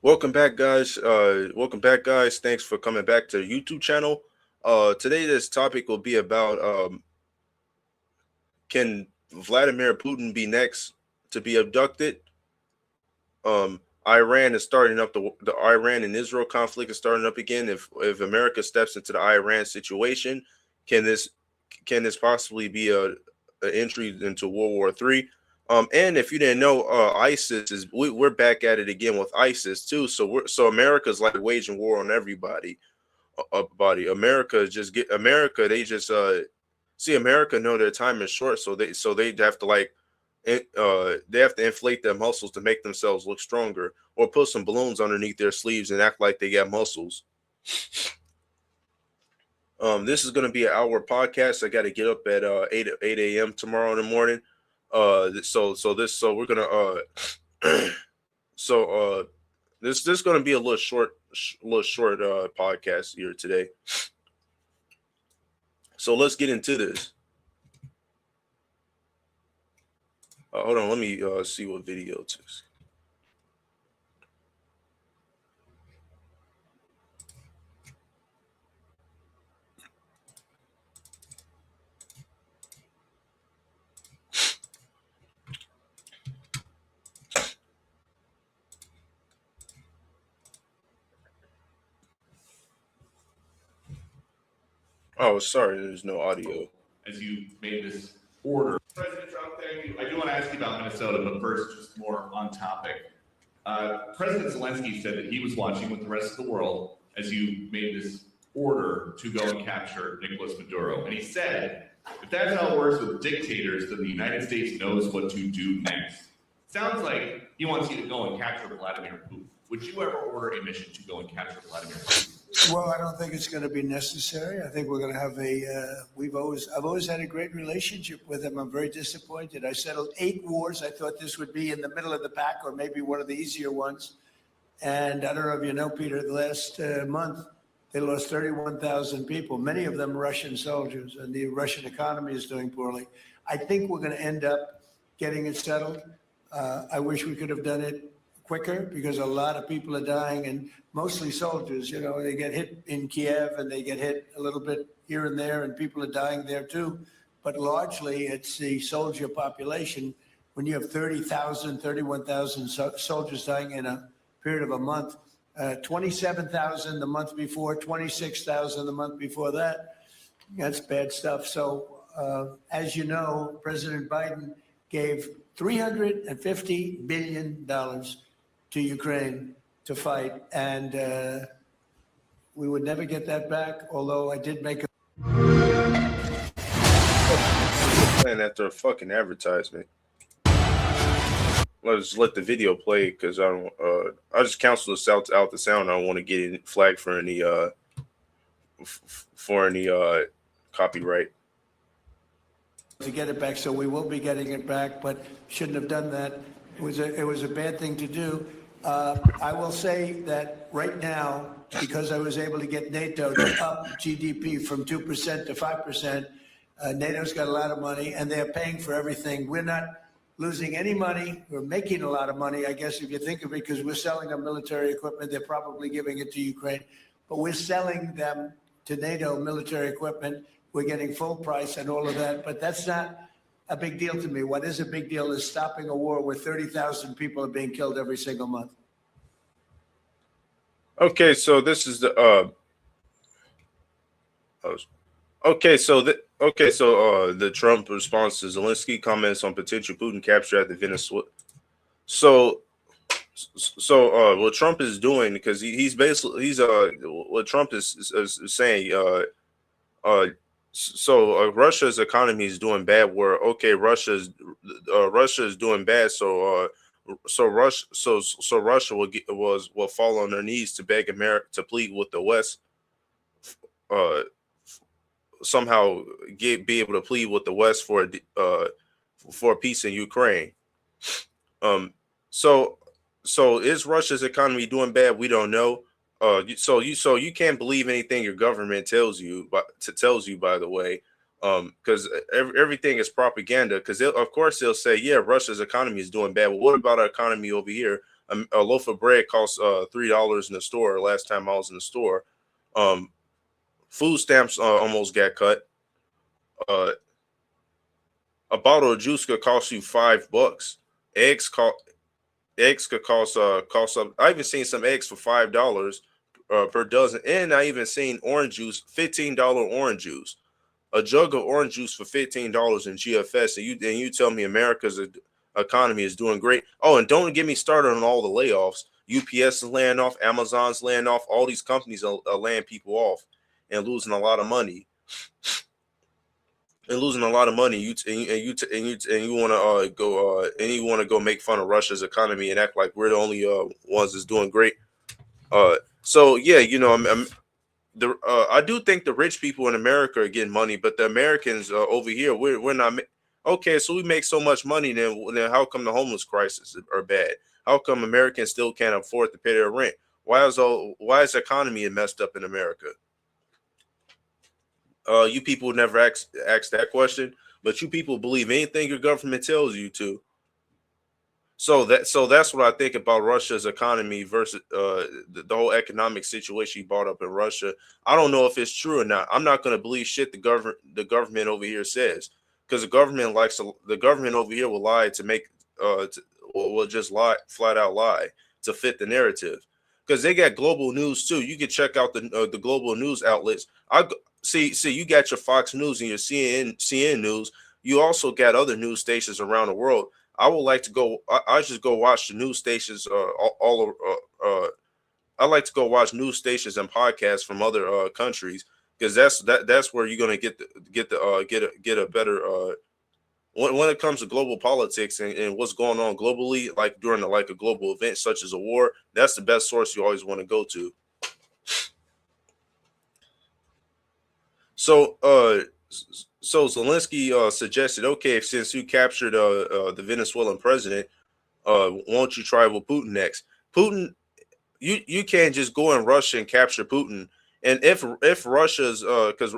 Welcome back, guys. Welcome back, guys. Thanks for coming back to the YouTube channel. Today, this topic will be about can Vladimir Putin be next to be abducted? Iran is starting up the Iran and Israel conflict is starting up again. If America steps into the Iran situation, can this can this possibly be a entry into World War III? And if you didn't know, ISIS is we're back at it again with ISIS too. So America's like waging war on everybody. Body America just get America. They just see America know their time is short, so they have to they have to inflate their muscles to make themselves look stronger, or put some balloons underneath their sleeves and act like they got muscles. This is going to be an hour podcast. I got to get up at 8 a.m. tomorrow in the morning. So we're gonna so this is going to be a little short podcast here today. So let's get into this. Hold on, let me see what video it is. Oh, sorry, there's no audio. As you made this order. President Trump, thank you. I do want to ask you about Minnesota, but first, just more on topic. President Zelensky said that he was watching with the rest of the world as you made this order to go and capture Nicolas Maduro. And he said, if that's how it works with dictators, then the United States knows what to do next. Sounds like he wants you to go and capture Vladimir Putin. Would you ever order a mission to go and capture Vladimir Putin? Well, I don't think it's going to be necessary. I think we're going to have I've always had a great relationship with him. I'm very disappointed. I settled 8 wars. I thought this would be in the middle of the pack, or maybe one of the easier ones. And I don't know if you know, Peter, the last month, they lost 31,000 people, many of them Russian soldiers, and the Russian economy is doing poorly. I think we're going to end up getting it settled. I wish we could have done it quicker, because a lot of people are dying, and mostly soldiers. You know, they get hit in Kiev and they get hit a little bit here and there, and people are dying there too. But largely, it's the soldier population. When you have 30,000, 31,000 soldiers dying in a period of a month, 27,000 the month before, 26,000 the month before that, that's bad stuff. So, as you know, President Biden gave $350 billion to Ukraine to fight, and we would never get that back, although I did make a Playing after a fucking advertisement. Let's let the video play, because I just cancel this out the sound. I don't want to get it flagged for any copyright. to get it back, so we will be getting it back, but shouldn't have done that. It was a bad thing to do. I will say that right now, because I was able to get NATO to up GDP from 2% to 5%, NATO's got a lot of money, and they're paying for everything. We're not losing any money. We're making a lot of money, I guess, if you think of it, because we're selling them military equipment. They're probably giving it to Ukraine, but we're selling them to NATO military equipment. We're getting full price and all of that, but that's not a big deal to me. What is a big deal is stopping a war where 30,000 people are being killed every single month. Okay, so this is the the Trump response to Zelensky comments on potential Putin capture at the Venezuela. So what Trump is doing, because he's what Trump is saying Russia's economy is doing bad. Where Russia is doing bad, so Russia will fall on their knees to beg America to plead with the West, somehow be able to plead with the West for peace in Ukraine. So is Russia's economy doing bad? We don't know. So you can't believe anything your government tells you. By the way, because everything is propaganda. Because of course they'll say, yeah, Russia's economy is doing bad. Well, what about our economy over here? A loaf of bread costs $3 in the store. Last time I was in the store, um, food stamps almost got cut. Uh, a bottle of juice could cost you $5. Eggs cost eggs could cost up. I even seen some eggs for $5 per dozen, and I even seen orange juice, $15 orange juice, a jug of orange juice for $15 in GFS, and you tell me America's economy is doing great. Oh, and don't get me started on all the layoffs. UPS is laying off, Amazon's laying off, all these companies are laying people off and losing a lot of money. And losing a lot of money, you want to go and you want to go make fun of Russia's economy and act like we're the only ones that's doing great. So yeah, I do think the rich people in America are getting money, but the Americans over here, we're not. Okay, so we make so much money, then how come the homeless crisis are bad? How come Americans still can't afford to pay their rent? Why is the economy messed up in America? You people never ask that question, but you people believe anything your government tells you to. So that's what I think about Russia's economy versus the whole economic situation you brought up in Russia. I don't know if it's true or not. I'm not going to believe shit the government over here says, because the government over here will lie to make will just lie, flat out lie to fit the narrative, because they got global news too. You can check out the global news outlets. See you got your Fox News and your CNN news. You also got other news stations around the world. I would like to go. I just go watch the news stations. I like to go watch news stations and podcasts from other countries, because that's where you're gonna get a better when it comes to global politics and what's going on globally, like during like a global event such as a war. That's the best source you always want to go to. So so Zelensky suggested, okay, since you captured the Venezuelan president, won't you try with Putin next? Putin, you can't just go in Russia and capture Putin. And if Russia's because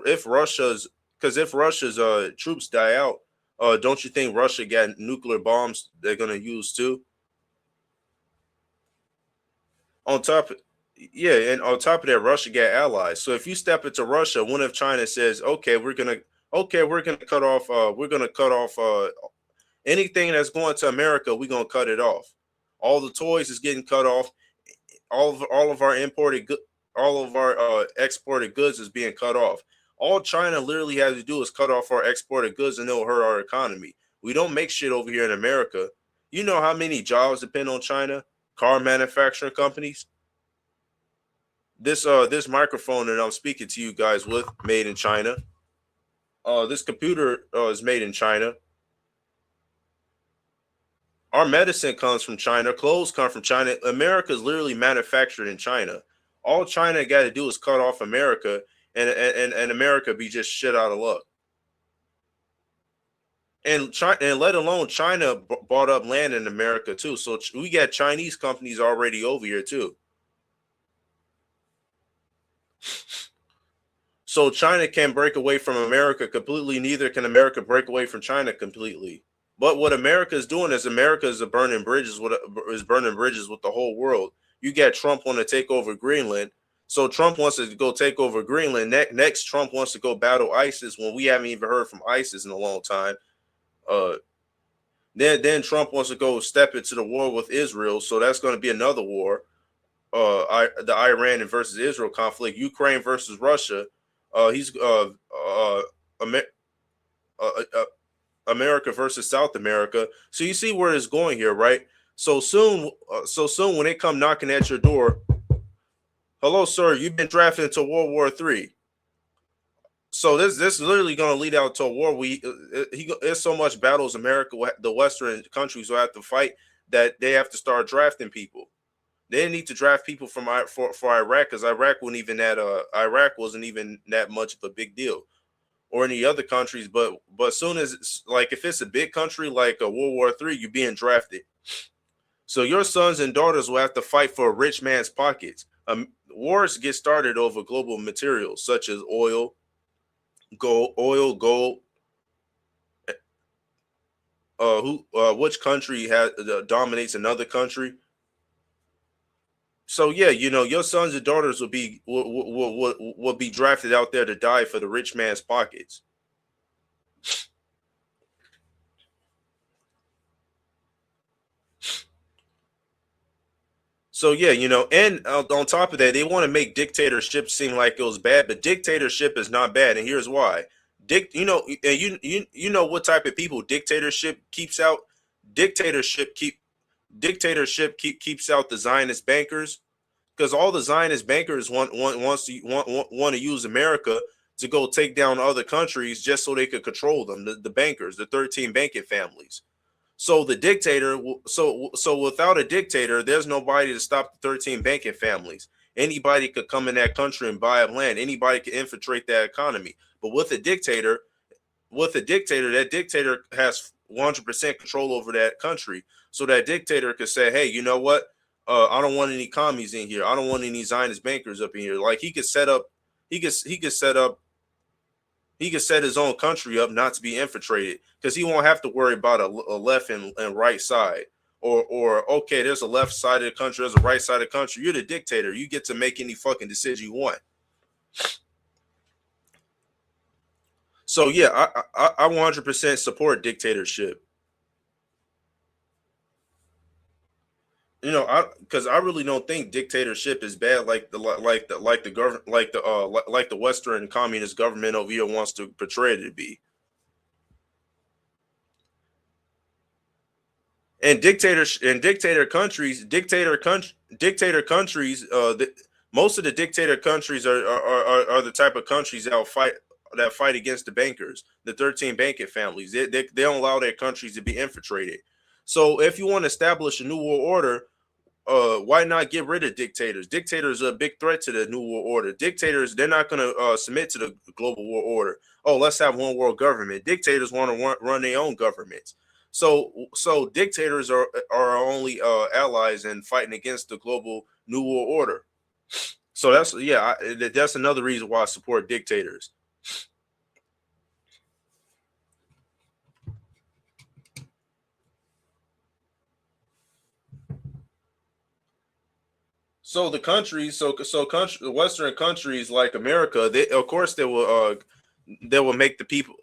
if Russia's troops die out, don't you think Russia got nuclear bombs they're gonna use too? On top, yeah, and on top of that, Russia got allies. So if you step into Russia, one of China says, we're gonna cut off anything that's going to America, we're gonna cut it off. All the toys is getting cut off. All of our all of our exported goods is being cut off. All China literally has to do is cut off our exported goods, and it'll hurt our economy. We don't make shit over here in America. You know how many jobs depend on China? Car manufacturing companies. This microphone that I'm speaking to you guys with, made in China. This computer is made in China. Our medicine comes from China. Clothes come from China. America is literally manufactured in China. All China got to do is cut off America, and America be just shit out of luck. And China, and let alone China bought up land in America too. So we got Chinese companies already over here too. So China can break away from America completely. Neither can America break away from China completely. But what America is doing is America is burning bridges with the whole world. You got Trump want to take over Greenland. So Trump wants to go take over Greenland. Next, Trump wants to go battle ISIS when we haven't even heard from ISIS in a long time. Uh, then Trump wants to go step into the war with Israel. So that's going to be another war. The Iran and versus Israel conflict, Ukraine versus Russia. He's Amer- America versus South America. So you see where it's going here, right? So soon when they come knocking at your door, hello, sir, you've been drafted into World War III. So this is literally going to lead out to a war. There's so much battles America, the Western countries will have to fight, that they have to start drafting people. They didn't need to draft people from for Iraq, because Iraq wasn't even that much of a big deal, or any other countries. But soon as it's, like, if it's a big country like a World War III, you're being drafted. So your sons and daughters will have to fight for a rich man's pockets. Wars get started over global materials such as gold. Which country dominates another country? So yeah, your sons and daughters will be drafted out there to die for the rich man's pockets. So yeah, and on top of that, they want to make dictatorship seem like it was bad, but dictatorship is not bad, and here's why. And you know what type of people dictatorship keeps out? Dictatorship keep keeps out the Zionist bankers, because all the Zionist bankers want to use America to go take down other countries just so they could control them. The bankers, the 13 banking families. So the dictator, so without a dictator, there's nobody to stop the 13 banking families. Anybody could come in that country and buy up land. Anybody could infiltrate that economy. But with a dictator, that dictator has 100% control over that country. So that dictator could say, hey, you know what? I don't want any commies in here. I don't want any Zionist bankers up in here. Like he could set his own country up not to be infiltrated, because he won't have to worry about a left and right side. Or okay, there's a left side of the country, there's a right side of the country. You're the dictator. You get to make any fucking decision you want. So yeah, I 100% support dictatorship. Because I really don't think dictatorship is bad, like the government, like the Western communist government over here wants to portray it to be. And dictator countries, most of the dictator countries are the type of countries that fight against the bankers, the 13 banking families. They don't allow their countries to be infiltrated. So if you want to establish a new world order, why not get rid of dictators? Dictators are a big threat to the new world order. Dictators, they're not going to submit to the global world order. Oh, let's have one world government. Dictators want to run their own governments. So dictators are our only allies in fighting against the global new world order. So that's another reason why I support dictators. So the countries, the Western countries like America, they will make the people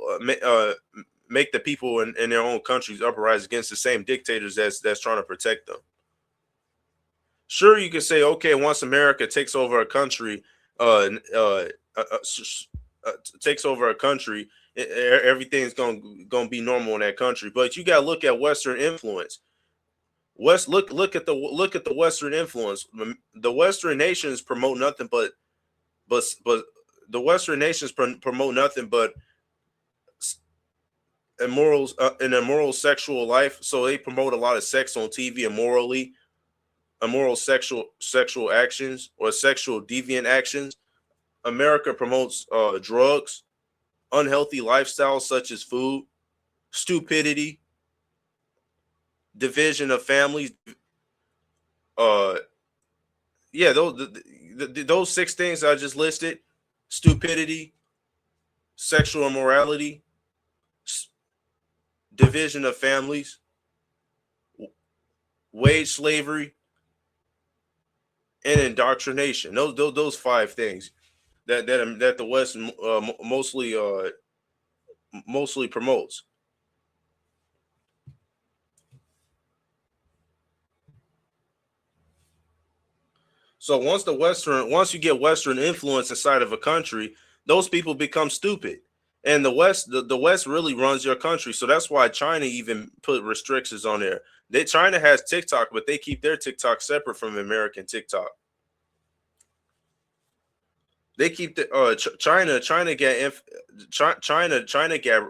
make the people in their own countries uprise against the same dictators that's trying to protect them. Sure, you can say, okay, once America takes over a country, uh, uh, uh, uh, takes over a country, everything's gonna be normal in that country. But you gotta look at Western influence. Look at the Western influence. The Western nations promote nothing but the Western nations promote nothing but immoral sexual life. So they promote a lot of sex on TV, immoral sexual actions or sexual deviant actions. America promotes drugs, unhealthy lifestyles such as food, stupidity, division of families. Uh, yeah, those six things I just listed: stupidity, sexual immorality, division of families, wage slavery, and indoctrination. Those five things that the West mostly promotes. So once you get Western influence inside of a country, those people become stupid. And the West really runs your country. So that's why China even put restrictions on there. China has TikTok, but they keep their TikTok separate from American TikTok. They keep the China get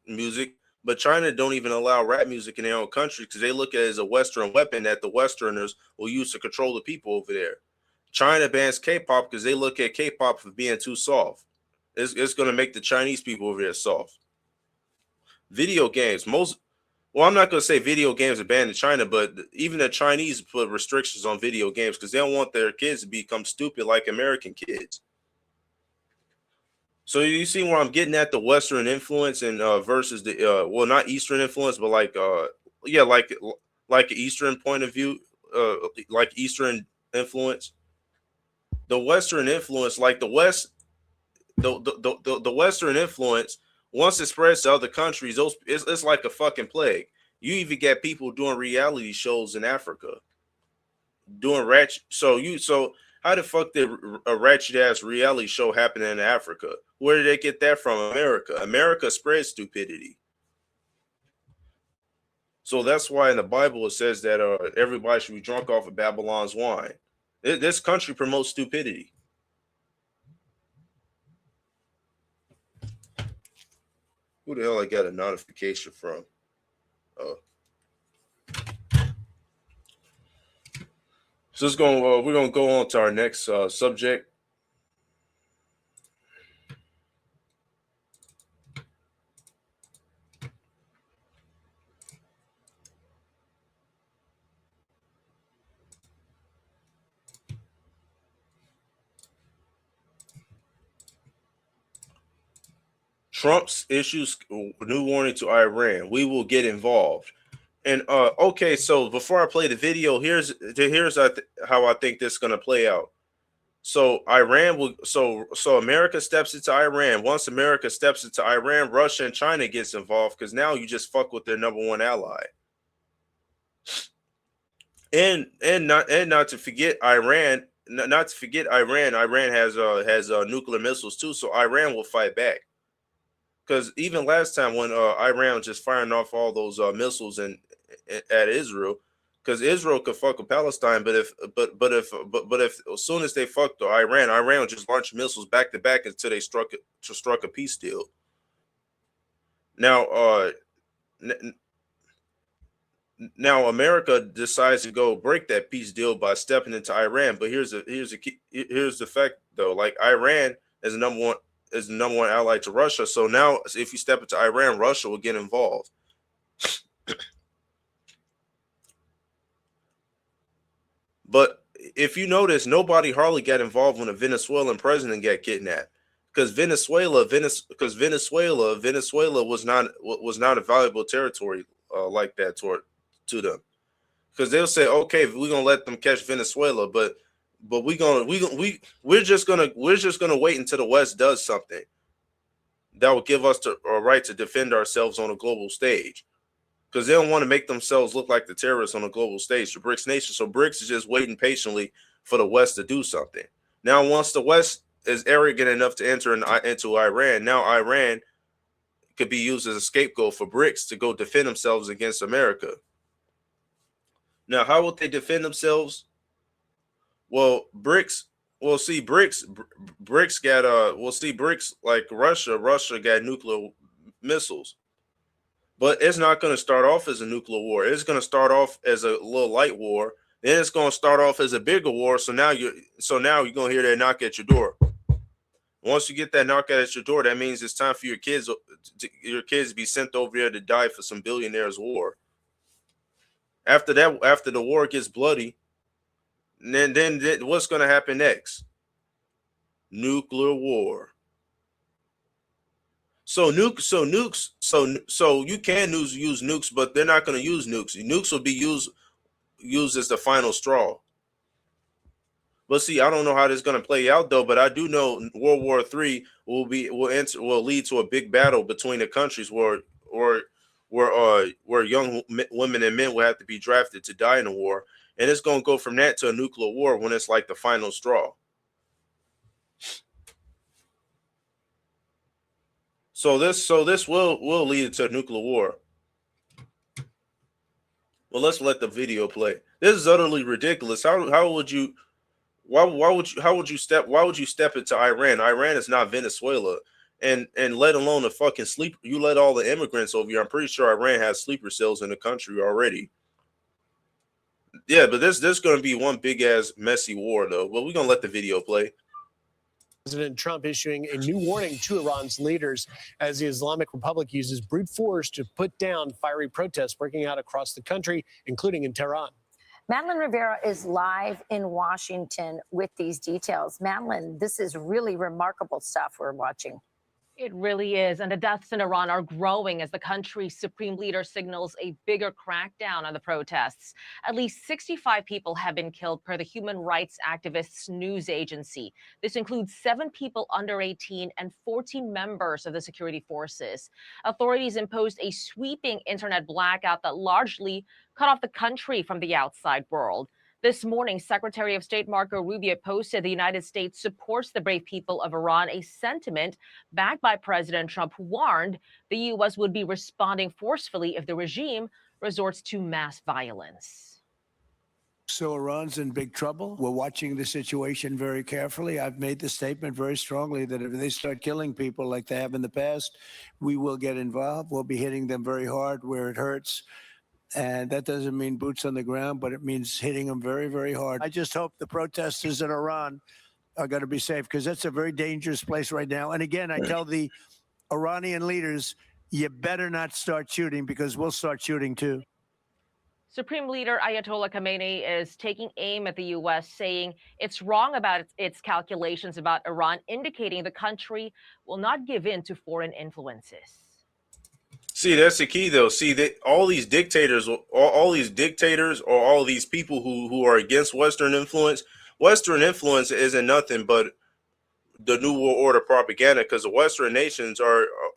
music, but China don't even allow rap music in their own country because they look at it as a Western weapon that the Westerners will use to control the people over there. China bans K-pop because they look at K-pop for being too soft. It's going to make the Chinese people over there soft. Video games, I'm not going to say video games are banned in China, but even the Chinese put restrictions on video games because they don't want their kids to become stupid like American kids. So you see where I'm getting at, the Western influence and versus the not Eastern influence, but like an Eastern point of view, like Eastern influence. The Western influence, like the West, the Western influence, once it spreads to other countries, it's like a fucking plague. You even get people doing reality shows in Africa, doing ratchet. So how the fuck did a ratchet ass reality show happen in Africa? Where did they get that from? America. America spreads stupidity. So that's why in the Bible it says that everybody should be drunk off of Babylon's wine. This country promotes stupidity. Who the hell I got a notification from? So let's go. We're gonna go on to our next subject. Trump's issues new warning to Iran. We will get involved. And okay, so before I play the video, here's how I think this is gonna play out. So Iran will so America steps into Iran. Once America steps into Iran, Russia and China gets involved because now you just fuck with their number one ally. And not to forget Iran, not to forget Iran. Iran has nuclear missiles too, so Iran will fight back. Because even last time when Iran was just firing off all those missiles at Israel, because Israel could fuck with Palestine, but if as soon as they fucked Iran, Iran would just launch missiles back to back until they struck a peace deal. Now, now America decides to go break that peace deal by stepping into Iran. But here's the fact though, like Iran is the number one ally to Russia. So now if you step into Iran, Russia will get involved. But if you notice, nobody hardly got involved when a Venezuelan president got kidnapped, because Venezuela was not a valuable territory like that to them, because they'll say, okay, we're gonna let them catch Venezuela, but we're just gonna wait until the West does something that will give us the right to defend ourselves on a global stage. Because they don't want to make themselves look like the terrorists on a global stage, the BRICS nation. So BRICS is just waiting patiently for the West to do something. Now, once the West is arrogant enough to enter into Iran, now Iran could be used as a scapegoat for BRICS to go defend themselves against America. Now, how would they defend themselves? Well, BRICS like Russia got nuclear missiles. But it's not going to start off as a nuclear war. It's going to start off as a little light war. Then it's going to start off as a bigger war. So now you're going to hear that knock at your door. Once you get that knock at your door, that means it's time for your kids to be sent over there to die for some billionaires' war. After that, after the war gets bloody, then what's going to happen next? Nuclear war. So you can use nukes, but they're not going to use nukes. Nukes will be used as the final straw. But see, I don't know how this is going to play out though. But I do know World War III will lead to a big battle between the countries where young women and men will have to be drafted to die in the war, and it's going to go from that to a nuclear war when it's like the final straw. So this will lead to a nuclear war. Well, let's let the video play. This is utterly ridiculous. How would you step into Iran? Iran is not Venezuela, and let alone a fucking sleeper. You let all the immigrants over here. I'm pretty sure Iran has sleeper cells in the country already. Yeah, but this is going to be one big ass messy war though. But we're gonna let the video play. President Trump issuing a new warning to Iran's leaders as the Islamic Republic uses brute force to put down fiery protests breaking out across the country, including in Tehran. Madeline Rivera is live in Washington with these details. Madeline, this is really remarkable stuff we're watching. It really is. And the deaths in Iran are growing as the country's supreme leader signals a bigger crackdown on the protests. At least 65 people have been killed per the human rights activists' news agency. This includes 7 people under 18 and 14 members of the security forces. Authorities imposed a sweeping internet blackout that largely cut off the country from the outside world. This morning, Secretary of State Marco Rubio posted the United States supports the brave people of Iran, a sentiment backed by President Trump, who warned the U.S. would be responding forcefully if the regime resorts to mass violence. So Iran's in big trouble. We're watching the situation very carefully. I've made the statement very strongly that if they start killing people like they have in the past, we will get involved. We'll be hitting them very hard where it hurts. And that doesn't mean boots on the ground, but it means hitting them very, very hard. I just hope the protesters in Iran are going to be safe, because that's a very dangerous place right now. And again, I tell the Iranian leaders, you better not start shooting, because we'll start shooting too. Supreme Leader Ayatollah Khamenei is taking aim at the U.S., saying it's wrong about its calculations about Iran, indicating the country will not give in to foreign influences. See, that's the key, though. See, that all these dictators, all these dictators, or all these people who are against Western influence isn't nothing but the New World Order propaganda, because the Western nations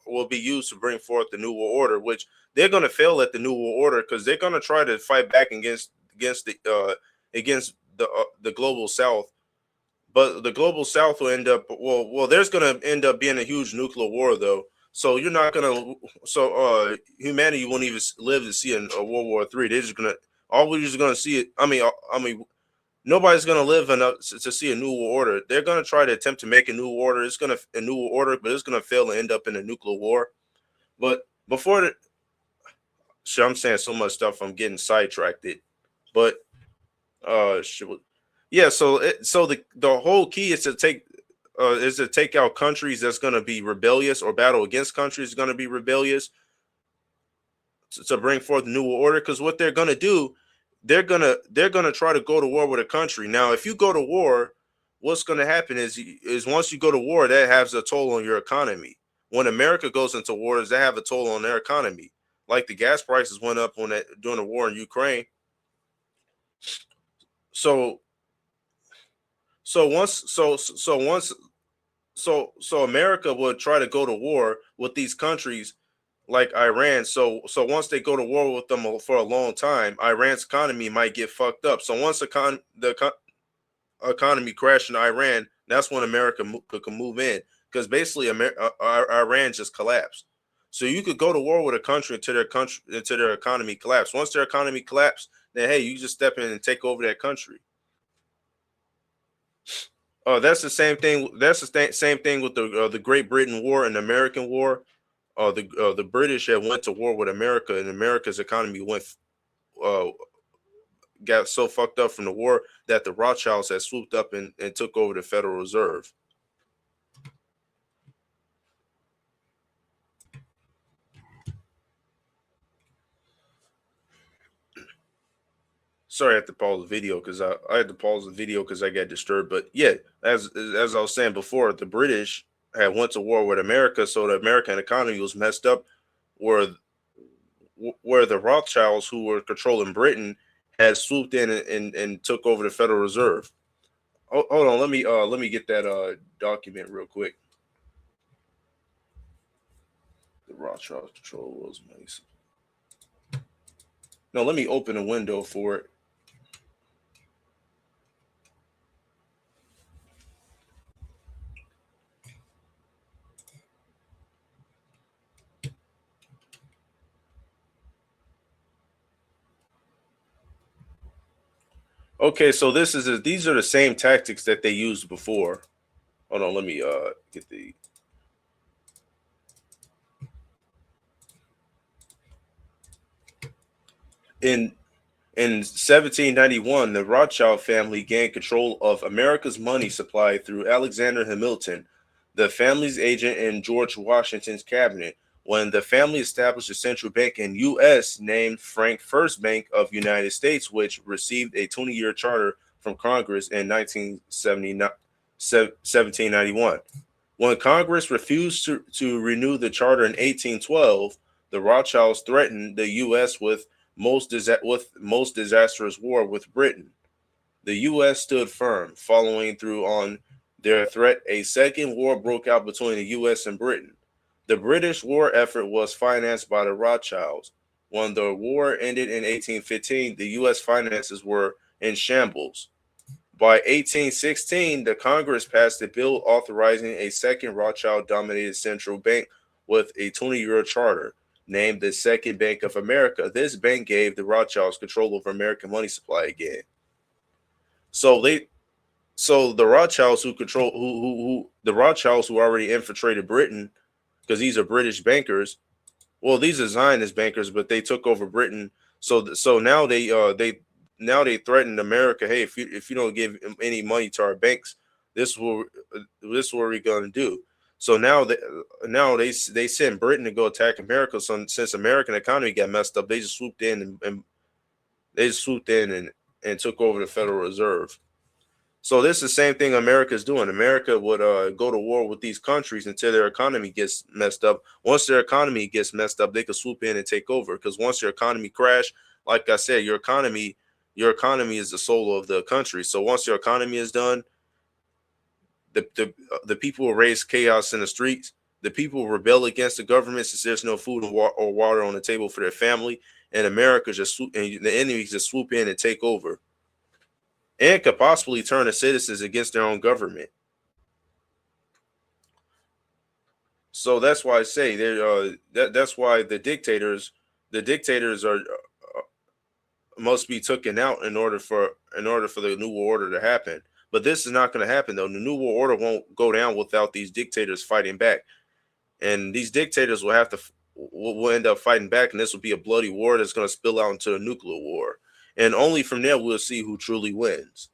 will be used to bring forth the New World Order, which they're going to fail at the New World Order, because they're going to try to fight back against the global South. But the global South will end up there's going to end up being a huge nuclear war, though. So you're not gonna. So humanity won't even live to see a World War III. They're just gonna. We're just gonna see it. I mean, nobody's gonna live enough to see a new world order. They're gonna try to attempt to make a new order. A new world order, but it's gonna fail and end up in a nuclear war. But before I'm saying so much stuff, I'm getting sidetracked. But yeah. So the whole key is to take out countries that's going to be rebellious, or battle against countries going to be rebellious, to bring forth the new world order. Because what they're going to do, they're gonna try to go to war with a country. Now, if you go to war, what's going to happen is once you go to war, that has a toll on your economy. When America goes into wars, they have a toll on their economy. Like the gas prices went up during the war in Ukraine. So America would try to go to war with these countries like Iran. So once they go to war with them for a long time, Iran's economy might get fucked up. So once the economy crashed in Iran, that's when America could move in, because basically Iran just collapsed. So you could go to war with a country until their economy collapsed. Once their economy collapsed, then hey, you just step in and take over that country. That's the same thing. That's the same thing with the Great Britain War and the American War. The British had went to war with America, and America's economy got so fucked up from the war that the Rothschilds had swooped up and took over the Federal Reserve. Sorry, I had to pause the video because I got disturbed. But yeah, as I was saying before, the British had went to war with America, so the American economy was messed up. Where the Rothschilds, who were controlling Britain, had swooped in and took over the Federal Reserve. Oh, hold on, let me get that document real quick. The Rothschilds control world's money. No, let me open a window for it. Okay, so these are the same tactics that they used before. Hold on, let me get the. In 1791, the Rothschild family gained control of America's money supply through Alexander Hamilton, the family's agent in George Washington's cabinet. When the family established a central bank in U.S. named Frank First Bank of United States, which received a 20-year charter from Congress in 1791. When Congress refused to renew the charter in 1812, the Rothschilds threatened the U.S. with most disastrous war with Britain. The U.S. stood firm, following through on their threat. A second war broke out between the U.S. and Britain. The British war effort was financed by the Rothschilds. When the war ended in 1815, the U.S. finances were in shambles. By 1816, the Congress passed a bill authorizing a second Rothschild-dominated central bank with a 20-year charter, named the Second Bank of America. This bank gave the Rothschilds control over American money supply again. So the Rothschilds the Rothschilds who already infiltrated Britain, because these are British bankers. Well, these are Zionist bankers, but they took over Britain. So now they threaten America. Hey, if you don't give any money to our banks, this is what we're gonna do. So now they send Britain to go attack America. So since American economy got messed up, they just swooped in and took over the Federal Reserve. So this is the same thing America is doing. America would go to war with these countries until their economy gets messed up. Once their economy gets messed up, they can swoop in and take over. Because once your economy crash, like I said, your economy is the soul of the country. So once your economy is done, the people will raise chaos in the streets. The people will rebel against the government since there's no food or water on the table for their family. And America and the enemies just swoop in and take over, and could possibly turn the citizens against their own government. So that's why I say that's why the dictators are must be taken out in order for the New World Order to happen. But this is not going to happen though. The New World Order won't go down without these dictators fighting back, and these dictators will end up fighting back, and this will be a bloody war that's going to spill out into a nuclear war. And only from there we'll see who truly wins.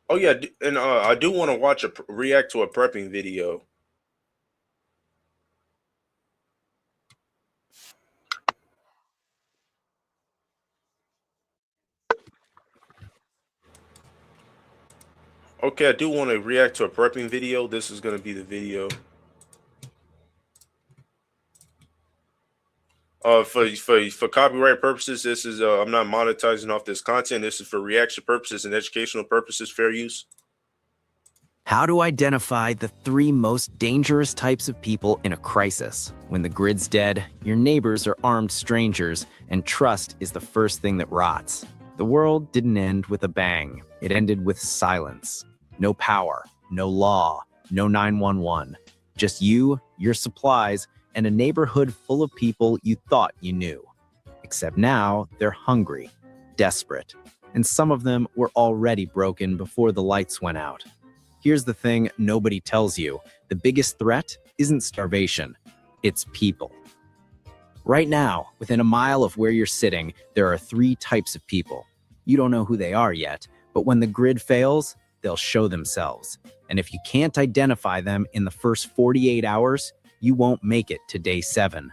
Oh yeah, and I do want to watch react to a prepping video. Okay, I do want to react to a prepping video. This is going to be the video. For copyright purposes, this is I'm not monetizing off this content. This is for reaction purposes and educational purposes, fair use. How to identify the 3 most dangerous types of people in a crisis. When the grid's dead, your neighbors are armed strangers, and trust is the first thing that rots. The world didn't end with a bang. It ended with silence. No power, no law, no 911. Just you, your supplies, and a neighborhood full of people you thought you knew. Except now, they're hungry, desperate, and some of them were already broken before the lights went out. Here's the thing nobody tells you. The biggest threat isn't starvation, it's people. Right now, within a mile of where you're sitting, there are 3 types of people. You don't know who they are yet, but when the grid fails, they'll show themselves. And if you can't identify them in the first 48 hours, you won't make it to day 7.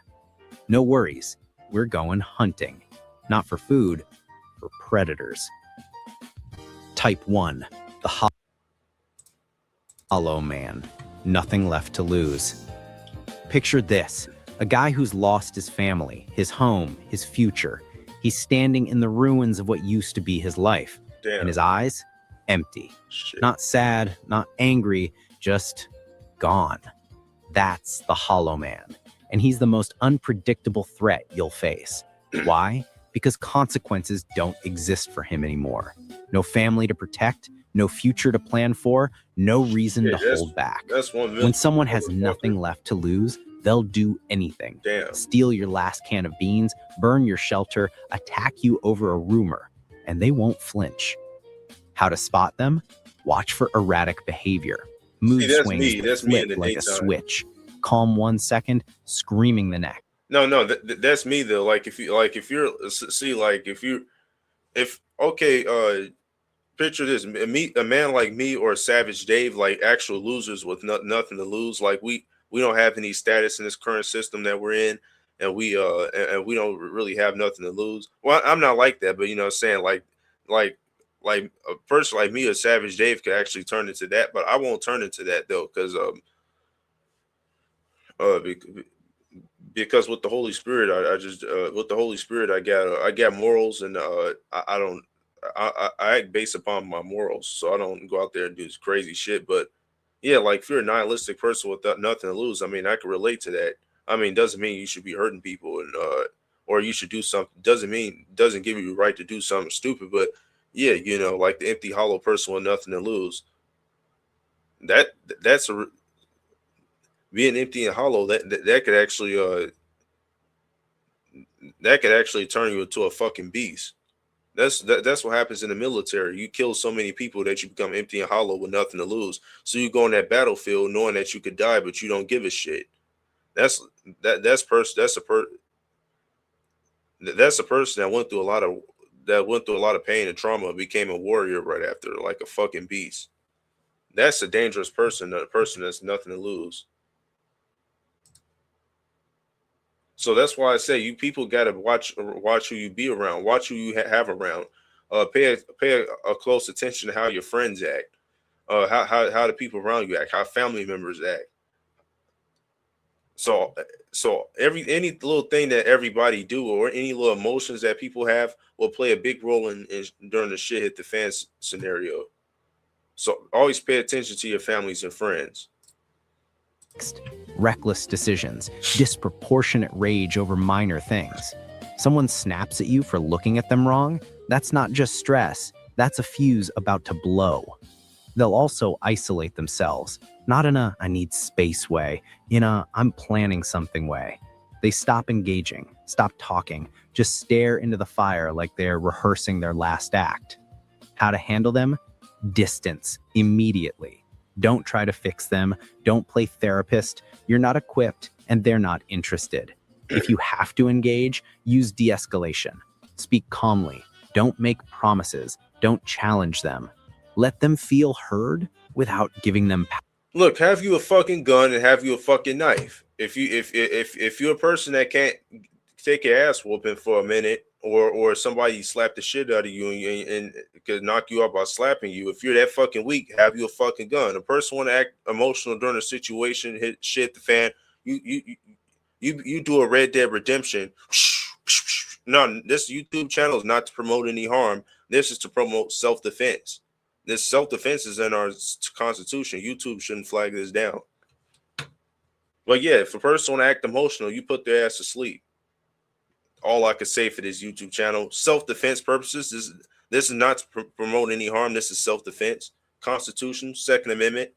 No worries, we're going hunting. Not for food, for predators. Type 1, the Hollow Man. Nothing left to lose. Picture this, a guy who's lost his family, his home, his future. He's standing in the ruins of what used to be his life. Damn. And his eyes, empty. Shit. Not sad, not angry, just gone. That's the Hollow Man. And he's the most unpredictable threat you'll face. Why? Because consequences don't exist for him anymore. No family to protect, no future to plan for, no reason to hold back. That's When someone has nothing left to lose, they'll do anything. Damn. Steal your last can of beans, burn your shelter, attack you over a rumor, and they won't flinch. How to spot them? Watch for erratic behavior. Mood swings that flip like a switch. Calm 1 second, screaming the next. No, that's me though. Picture this: a man like me or Savage Dave, like actual losers with nothing to lose. Like we we don't have any status in this current system that we're in, and we don't really have nothing to lose. Well, I'm not like that, but you know what I'm saying, like a person like me or Savage Dave could actually turn into that, but I won't turn into that though, because uh because with the Holy Spirit, I just with the Holy Spirit, I got morals, and I don't I act based upon my morals, so I don't go out there and do this crazy shit. But yeah, like if you're a nihilistic person without nothing to lose, I mean, I can relate to that. I mean, doesn't mean you should be hurting people, and or you should do something. Doesn't give you the right to do something stupid. But yeah, you know, like the empty, hollow person with nothing to lose. That's a being empty and hollow. That could actually turn you into a fucking beast. That's what happens in the military. You kill so many people that you become empty and hollow with nothing to lose. So you go on that battlefield knowing that you could die, but you don't give a shit. That's that's a person that went through a lot of pain and trauma and became a warrior right after, like a fucking beast. That's a dangerous person, a person that's nothing to lose. So that's why I say you people got to watch who you be around, watch who you have around. Pay a close attention to how your friends act, how the people around you act, how family members act. So any little thing that everybody do, or any little emotions that people have, will play a big role in during the shit hit the fans scenario. So always pay attention to your families and friends. Reckless decisions, disproportionate rage over minor things. Someone snaps at you for looking at them wrong. That's not just stress, that's a fuse about to blow. They'll also isolate themselves, not in a I need space way, in a I'm planning something way. They stop engaging, stop talking, just stare into the fire like they're rehearsing their last act. How to handle them? Distance, immediately. Don't try to fix them. Don't play therapist. You're not equipped and they're not interested. If you have to engage, use de-escalation. Speak calmly. Don't make promises. Don't challenge them. Let them feel heard without giving them power. Look, have you a fucking gun and have you a fucking knife. If you're a person that can't take your ass whooping for a minute, or somebody slap the shit out of you and could knock you out by slapping you, if you're that fucking weak, have you a fucking gun. A person want to act emotional during a situation, hit shit the fan, you do a Red Dead Redemption. No, this YouTube channel is not to promote any harm. This is to promote self-defense. This self-defense is in our Constitution. YouTube shouldn't flag this down. But yeah, if a person want to act emotional, you put their ass to sleep. All I could say for this YouTube channel, self-defense purposes, this is not to promote any harm. This is self-defense. Constitution, Second Amendment.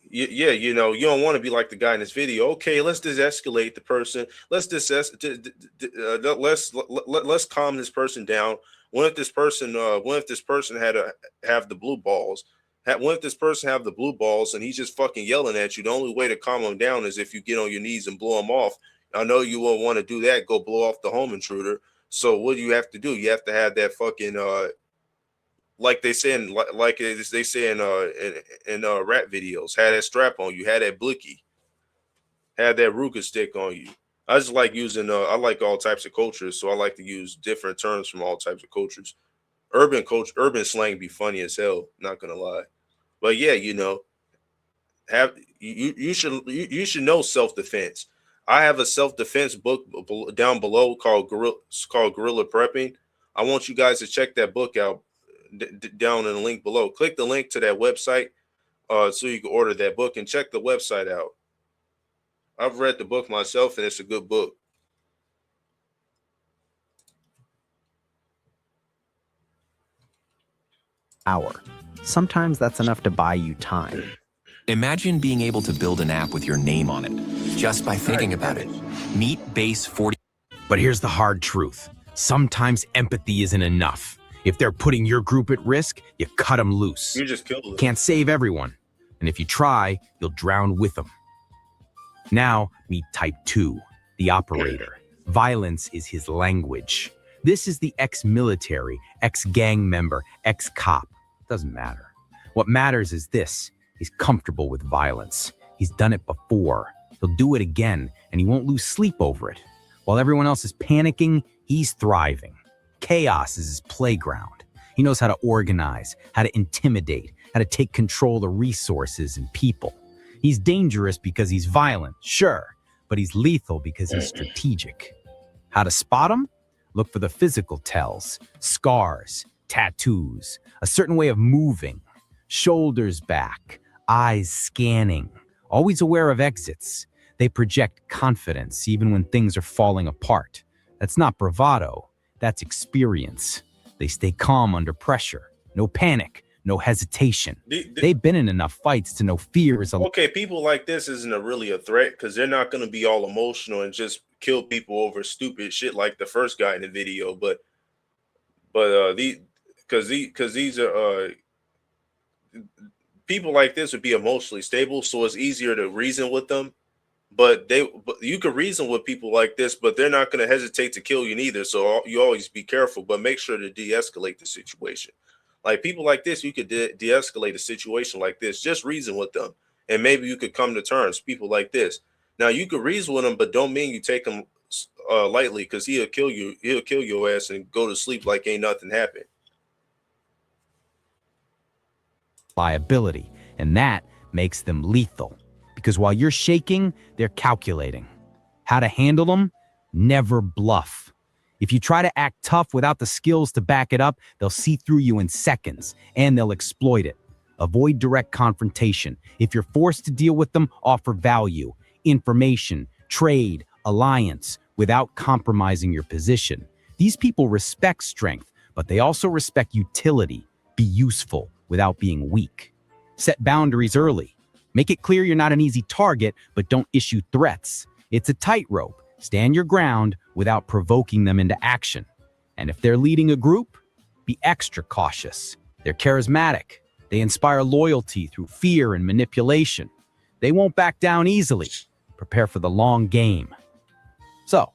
Yeah, you know, you don't want to be like the guy in this video. Okay, let's de-escalate the person. Let's let's calm this person down. What if this person had to have the blue balls? What if this person have the blue balls and he's just fucking yelling at you? The only way to calm him down is if you get on your knees and blow him off. I know you won't want to do that. Go blow off the home intruder. So what do you have to do? You have to have that fucking like they say in they say in rap videos, had that strap on you, had that blicky, had that Ruger stick on you. I just like using I like all types of cultures, so I like to use different terms from all types of cultures. Urban slang be funny as hell, not gonna lie. But yeah, you know, you should know self-defense. I have a self-defense book down below called Guerrilla Prepping. I want you guys to check that book out down in the link below. Click the link to that website so you can order that book and check the website out. I've read the book myself and it's a good book. Sometimes that's enough to buy you time. Imagine being able to build an app with your name on it, just by thinking about it. Meet Base 40. But here's the hard truth. Sometimes empathy isn't enough. If they're putting your group at risk, you cut them loose. You just killed them. Can't save everyone. And if you try, you'll drown with them. Now, meet Type 2, the operator. Violence is his language. This is the ex-military, ex-gang member, ex-cop. Doesn't matter. What matters is this. He's comfortable with violence. He's done it before. He'll do it again, and he won't lose sleep over it. While everyone else is panicking, he's thriving. Chaos is his playground. He knows how to organize, how to intimidate, how to take control of resources and people. He's dangerous because he's violent, sure, but he's lethal because he's strategic. How to spot him? Look for the physical tells, scars, tattoos, a certain way of moving, shoulders back, eyes scanning, always aware of exits. They project confidence even when things are falling apart. That's not bravado, that's experience. They stay calm under pressure. No panic, no hesitation. They've been in enough fights to know fear is a... Okay, people like this isn't really a threat because they're not going to be all emotional and just kill people over stupid shit like the first guy in the video. But these are people like this would be emotionally stable, so it's easier to reason with them. But you could reason with people like this, but they're not going to hesitate to kill you neither. So you always be careful, but make sure to de-escalate the situation. Like people like this, you could de-escalate a situation like this. Just reason with them, and maybe you could come to terms. People like this. Now you could reason with them, but don't mean you take him lightly, because he'll kill you. He'll kill your ass and go to sleep like ain't nothing happened. Liability, and that makes them lethal. Because while you're shaking, they're calculating. How to handle them? Never bluff. If you try to act tough without the skills to back it up, they'll see through you in seconds, and they'll exploit it. Avoid direct confrontation. If you're forced to deal with them, offer value, information, trade, alliance, without compromising your position. These people respect strength, but they also respect utility. Be useful without being weak. Set boundaries early. Make it clear you're not an easy target, but don't issue threats. It's a tightrope. Stand your ground without provoking them into action. And if they're leading a group, be extra cautious. They're charismatic. They inspire loyalty through fear and manipulation. They won't back down easily. Prepare for the long game. So,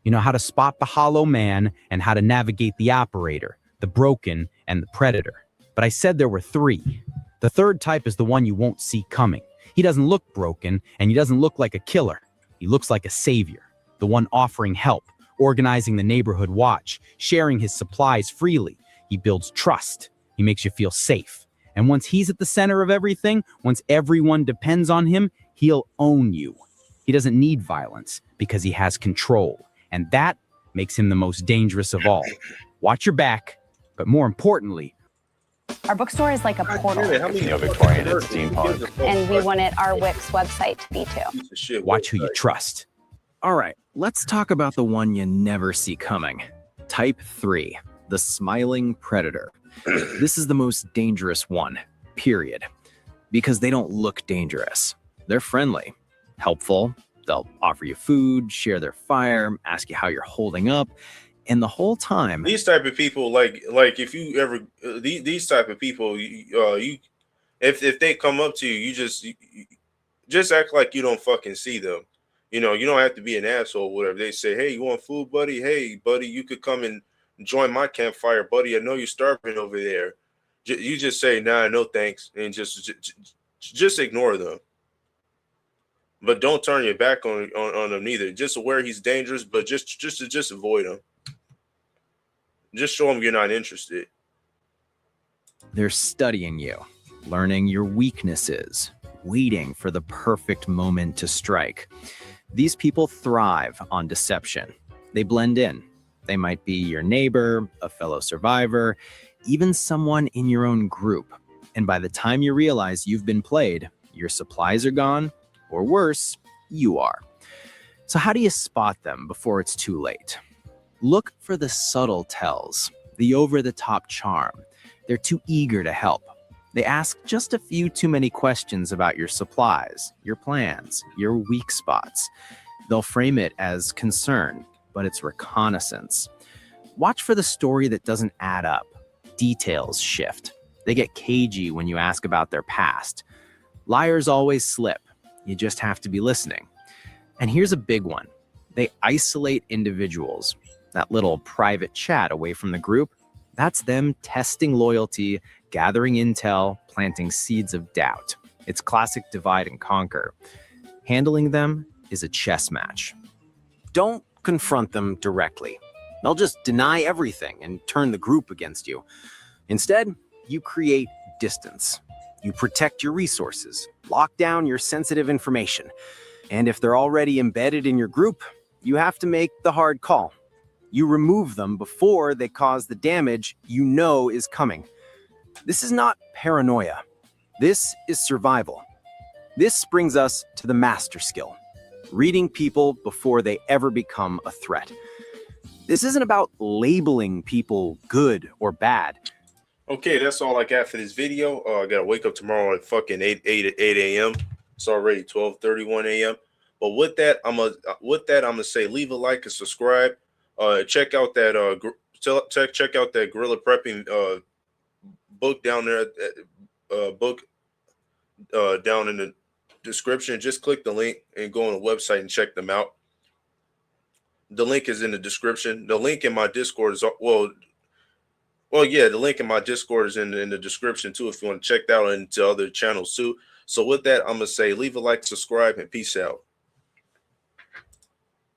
you know how to spot the hollow man and how to navigate the operator, the broken, and the predator. But I said there were three. The third type is the one you won't see coming. He doesn't look broken, and he doesn't look like a killer. He looks like a savior, the one offering help, organizing the neighborhood watch, sharing his supplies freely. He builds trust. He makes you feel safe. And once he's at the center of everything, once everyone depends on him, he'll own you. He doesn't need violence because he has control, and that makes him the most dangerous of all. Watch your back, but more importantly, our bookstore is like a portal. Victorian and steampunk. And we wanted our Wix website to be too. Watch who you trust. All right, let's talk about the one you never see coming. Type 3, the smiling predator. This is the most dangerous one, period. Because they don't look dangerous. They're friendly, helpful. They'll offer you food, share their fire, ask you how you're holding up. And the whole time, these type of people, like if you ever these type of people, if they come up to you, you just act like you don't fucking see them. You know, you don't have to be an asshole or whatever. They say, hey, you want food, buddy? Hey, buddy, you could come and join my campfire, buddy. I know you're starving over there. You just say, nah, no thanks, and just ignore them. But don't turn your back on them neither. Just aware he's dangerous, but just avoid him. Just show them you're not interested. they're studying you, learning your weaknesses, waiting for the perfect moment to strike. These people thrive on deception. They blend in. They might be your neighbor, a fellow survivor, even someone in your own group. And by the time you realize you've been played, your supplies are gone, or worse, you are. So how do you spot them before it's too late? Look for the subtle tells, the over-the-top charm. They're too eager to help. They ask just a few too many questions about your supplies, your plans, your weak spots. They'll frame it as concern, but it's reconnaissance. Watch for the story that doesn't add up. Details shift. They get cagey when you ask about their past. Liars always slip. You just have to be listening. And here's a big one. They isolate individuals. That little private chat away from the group, that's them testing loyalty, gathering intel, planting seeds of doubt. It's classic divide and conquer. Handling them is a chess match. Don't confront them directly. They'll just deny everything and turn the group against you. Instead, you create distance. You protect your resources, lock down your sensitive information. And if they're already embedded in your group, you have to make the hard call. You remove them before they cause the damage you know is coming. This is not paranoia. This is survival. This brings us to the master skill, reading people before they ever become a threat. This isn't about labeling people good or bad. Okay, that's all I got for this video. I gotta wake up tomorrow at fucking 8 a.m. It's already 12:31 a.m. But with that, I'm gonna say leave a like and subscribe. Check out that check out that guerrilla prepping book down there. Book down in the description. Just click the link and go on the website and check them out. The link is in the description. The link in my Discord is the link in my Discord is in the description too if you want to check that out into other channels too. So with that, I'm gonna say leave a like, subscribe, and peace out.